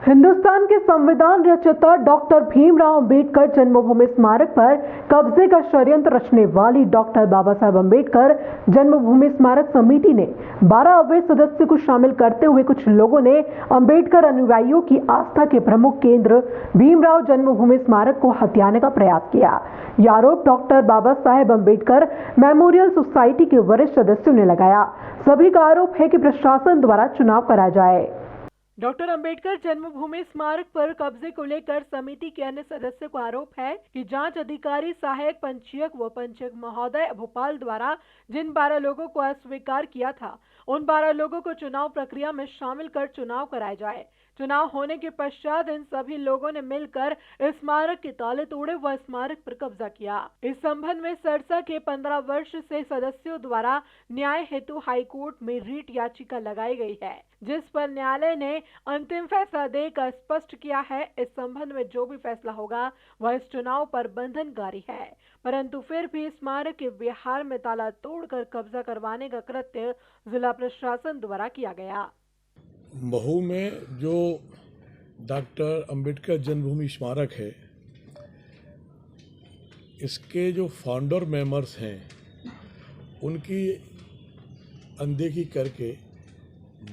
हिंदुस्तान के संविधान रचयिता डॉक्टर भीमराव अंबेडकर जन्मभूमि स्मारक पर कब्जे का षड्यंत्र रचने वाली डॉक्टर बाबा साहेब अंबेडकर जन्मभूमि स्मारक समिति ने 12 अवैध सदस्यों को शामिल करते हुए कुछ लोगों ने अंबेडकर अनुयायियों की आस्था के प्रमुख केंद्र भीमराव जन्मभूमि स्मारक को हथियाने का प्रयास किया। यह आरोप doctor Baba Saheb Ambedkar memorial society के वरिष्ठ सदस्यों ने लगाया। सभी का आरोप है कि प्रशासन द्वारा चुनाव कराया जाए। डॉक्टर अंबेडकर जन्मभूमि स्मारक पर कब्जे को लेकर समिति के अन्य सदस्यों को आरोप है कि जांच अधिकारी सहायक पंजीयक व पंजीयक महोदय भोपाल द्वारा जिन 12 लोगों को अस्वीकार किया था, उन 12 लोगों को चुनाव प्रक्रिया में शामिल कर चुनाव कराया जाए। चुनाव होने के पश्चात इन सभी लोगों ने मिलकर स्मारक के ताले तोड़े व स्मारक पर कब्जा किया। इस संबंध में सरसा के 15 वर्ष से सदस्यों द्वारा न्याय हेतु हाईकोर्ट में रीट याचिका लगाई गई है, जिस पर न्यायालय ने अंतिम फैसला देकर स्पष्ट किया है इस संबंध में जो भी फैसला होगा वह इस चुनाव पर बंधनकारी है। परंतु फिर भी स्मारक के विहार में ताला तोड़कर कब्जा करवाने का कृत्य जिला प्रशासन द्वारा किया गया। महू में जो डॉक्टर अंबेडकर जन्मभूमि स्मारक है, इसके जो फाउंडर मेंबर्स हैं उनकी अनदेखी करके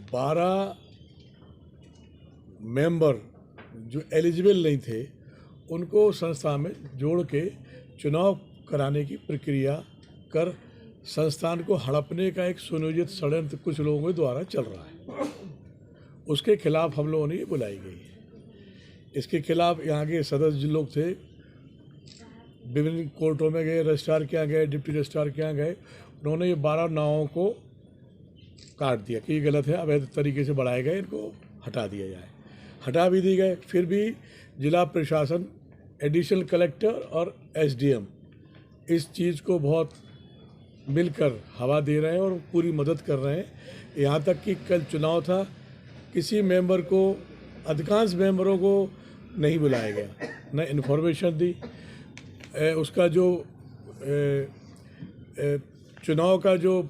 12 मेंबर जो एलिजिबल नहीं थे उनको संस्था में जोड़ के चुनाव कराने की प्रक्रिया कर संस्थान को हड़पने का एक सुनियोजित षड्यंत्र कुछ लोगों के द्वारा चल रहा है। उसके खिलाफ हम लोगों ने ये बुलाई गई है। इसके खिलाफ यहाँ के सदस्य जो लोग थे विभिन्न कोर्टों में गए, रजिस्ट्रार के यहाँ गए, डिप्टी रजिस्ट्रार के यहाँ गए, उन्होंने ये 12 नावों को काट दिया कि ये गलत है, अवैध तरीके से बढ़ाए गए, इनको हटा दिया जाए। हटा भी दिए गए। फिर भी जिला प्रशासन, एडिशनल कलेक्टर और एसडीएम इस चीज़ को बहुत मिलकर हवा दे रहे हैं और पूरी मदद कर रहे हैं। यहाँ तक कि कल चुनाव था, किसी मेंबर को, अधिकांश मेंबरों को नहीं बुलाया गया, न इन्फॉर्मेशन दी। उसका जो चुनाव का जो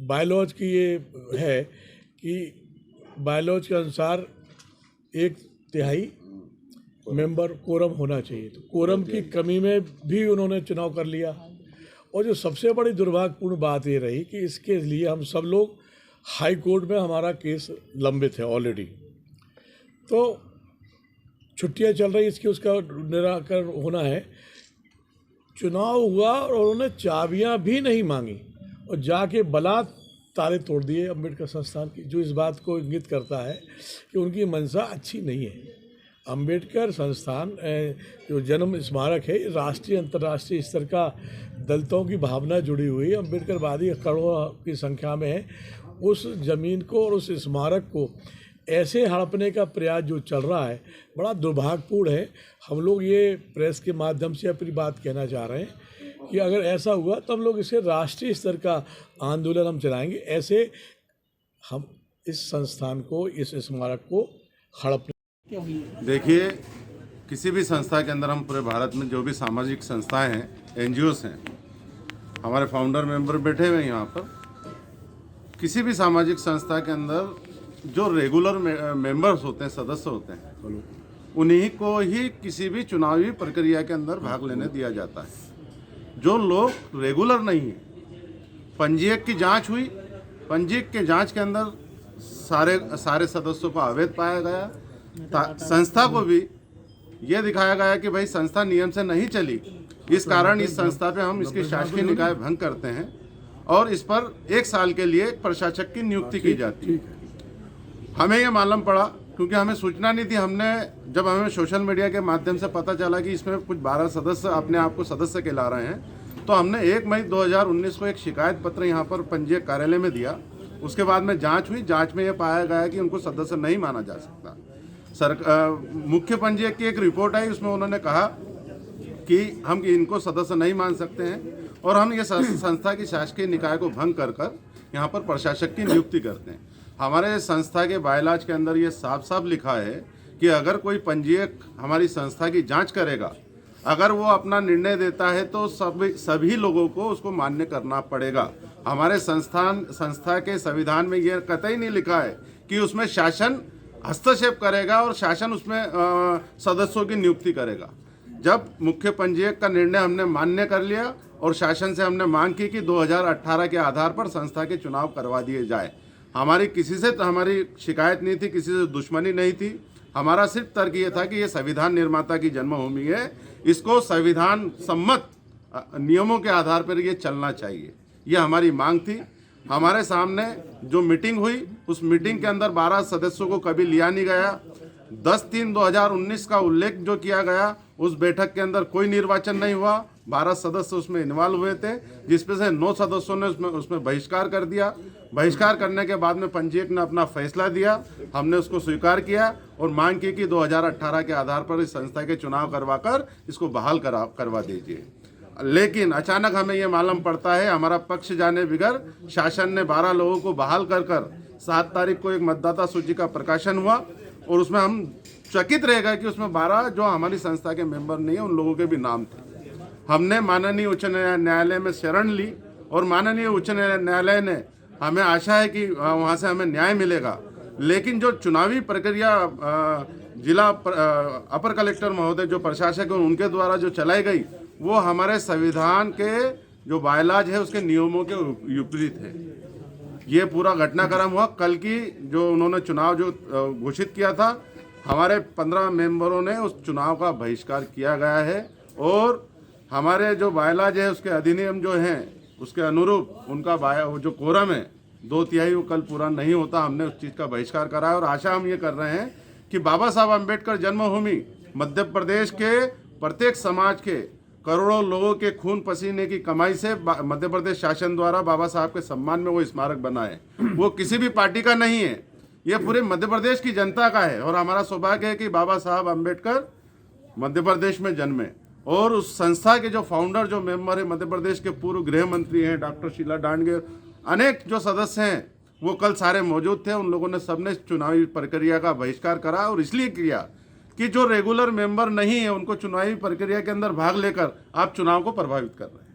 बायलॉज की ये है कि बायलॉज के अनुसार 1/3 मेंबर कोरम होना चाहिए, तो कोरम की कमी में भी उन्होंने चुनाव कर लिया। और जो सबसे बड़ी दुर्भाग्यपूर्ण बात ये रही कि इसके लिए हम सब लोग हाई कोर्ट में, हमारा केस लंबित है ऑलरेडी, तो छुट्टियां चल रही, इसकी उसका निराकरण होना है। चुनाव हुआ और उन्होंने चाबियां भी नहीं मांगी और जाके बलात् ताले तोड़ दिए अंबेडकर संस्थान की, जो इस बात को इंगित करता है कि उनकी मंशा अच्छी नहीं है। अंबेडकर संस्थान जो जन्म स्मारक है, राष्ट्रीय अंतर्राष्ट्रीय स्तर का दलितों की भावना जुड़ी हुई, अंबेडकरवादी करोड़ों की संख्या में है। उस ज़मीन को और उस स्मारक को ऐसे हड़पने का प्रयास जो चल रहा है, बड़ा दुर्भाग्यपूर्ण है। हम लोग ये प्रेस के माध्यम से अपनी बात कहना चाह रहे हैं कि अगर ऐसा हुआ तो हम लोग इसे राष्ट्रीय स्तर का आंदोलन हम चलाएंगे। ऐसे हम इस संस्थान को, इस स्मारक को हड़पने। देखिए, किसी भी संस्था के अंदर, हम पूरे भारत में जो भी सामाजिक संस्थाएं हैं, एनजीओस हैं, हमारे फाउंडर मेंबर बैठे हुए हैं यहाँ पर। किसी भी सामाजिक संस्था के अंदर जो रेगुलर मेंबर्स होते हैं, सदस्य होते हैं, उन्हीं को ही किसी भी चुनावी प्रक्रिया के अंदर भाग लेने दिया जाता है। जो लोग रेगुलर नहीं हैं, पंजीयक की जांच हुई, पंजीयक के जांच के अंदर सारे सदस्यों को अवैध पाया गया। संस्था को भी ये दिखाया गया कि भाई संस्था नियम से नहीं चली, इस कारण इस संस्था पे हम इसकी शासकीय निकाय भंग करते हैं और इस पर 1 साल के लिए प्रशासक की नियुक्ति की जाती है। हमें ये मालूम पड़ा, क्योंकि हमें सूचना नहीं थी। जब हमें सोशल मीडिया के माध्यम से पता चला कि इसमें कुछ 12 सदस्य अपने आप को सदस्य कहला रहे हैं, तो हमने 1 मई 2019 को एक शिकायत पत्र यहाँ पर पंजीयक कार्यालय में दिया। उसके बाद में जाँच हुई। जाँच में ये पाया गया कि उनको सदस्य नहीं माना जा सकता। मुख्य पंजीयक की एक रिपोर्ट आई, उसमें उन्होंने कहा कि हम इनको सदस्य नहीं मान सकते हैं और हम ये संस्था की शासकीय निकाय को भंग कर यहाँ पर प्रशासक की नियुक्ति करते हैं। हमारे संस्था के बायलॉज के अंदर ये साफ साफ लिखा है कि अगर कोई पंजीयक हमारी संस्था की जांच करेगा, अगर वो अपना निर्णय देता है तो सभी लोगों को उसको मान्य करना पड़ेगा। हमारे संस्था के संविधान में ये कतई नहीं लिखा है कि उसमें शासन हस्तक्षेप करेगा और शासन उसमें सदस्यों की नियुक्ति करेगा। जब मुख्य पंजीयक का निर्णय हमने मान्य कर लिया और शासन से हमने मांग की कि 2018 के आधार पर संस्था के चुनाव करवा दिए जाए। हमारी किसी से हमारी शिकायत नहीं थी, किसी से दुश्मनी नहीं थी। हमारा सिर्फ तर्क ये था कि ये संविधान निर्माता की जन्मभूमि है, इसको संविधान सम्मत नियमों के आधार पर ये चलना चाहिए, ये हमारी मांग थी। हमारे सामने जो मीटिंग हुई उस मीटिंग के अंदर 12 सदस्यों को कभी लिया नहीं गया। 10/3/2019 का उल्लेख जो किया गया उस बैठक के अंदर कोई निर्वाचन नहीं हुआ। 12 सदस्य उसमें इन्वॉल्व हुए थे, जिसमें से 9 सदस्यों ने उसमें बहिष्कार कर दिया। बहिष्कार करने के बाद में पंजीयक ने अपना फैसला दिया, हमने उसको स्वीकार किया और मांग की कि 2018 के आधार पर इस संस्था के चुनाव करवाकर इसको बहाल करवा दीजिए। लेकिन अचानक हमें ये मालूम पड़ता है, हमारा पक्ष जाने बगैर शासन ने 12 लोगों को बहाल कर 7 तारीख को एक मतदाता सूची का प्रकाशन हुआ और उसमें हम चकित रह गए कि उसमें 12 जो हमारी संस्था के मेंबर नहीं है उन लोगों के भी नाम थे। हमने माननीय उच्च न्यायालय में शरण ली और माननीय उच्च न्यायालय ने हमें आशा है कि वहाँ से हमें न्याय मिलेगा। लेकिन जो चुनावी प्रक्रिया जिला अपर कलेक्टर महोदय जो प्रशासक हैं उनके द्वारा जो चलाई गई वो हमारे संविधान के जो बायलाज है उसके नियमों के विपरीत है। ये पूरा घटनाक्रम हुआ। कल की जो उन्होंने चुनाव जो घोषित किया था, हमारे 15 मेंबरों ने उस चुनाव का बहिष्कार किया गया है और हमारे जो बायलाज है उसके अधिनियम जो हैं उसके अनुरूप उनका जो कोरम है 2/3 वो कल पूरा नहीं होता। हमने उस चीज़ का बहिष्कार करा है और आशा हम ये कर रहे हैं कि बाबा साहब अम्बेडकर जन्मभूमि मध्य प्रदेश के प्रत्येक समाज के करोड़ों लोगों के खून पसीने की कमाई से मध्य प्रदेश शासन द्वारा बाबा साहब के सम्मान में वो स्मारक बना है। वो किसी भी पार्टी का नहीं है, ये पूरे मध्य प्रदेश की जनता का है और हमारा सौभाग्य है कि बाबा साहब अम्बेडकर मध्य प्रदेश में जन्मे और उस संस्था के जो फाउंडर जो मेंबर है मध्य प्रदेश के पूर्व गृह मंत्री हैं डॉक्टर शीला डांडगे, अनेक जो सदस्य हैं वो कल सारे मौजूद थे। उन लोगों ने सबने चुनावी प्रक्रिया का बहिष्कार करा और इसलिए किया कि जो रेगुलर मेंबर नहीं है उनको चुनावी प्रक्रिया के अंदर भाग लेकर आप चुनाव को प्रभावित कर रहे हैं।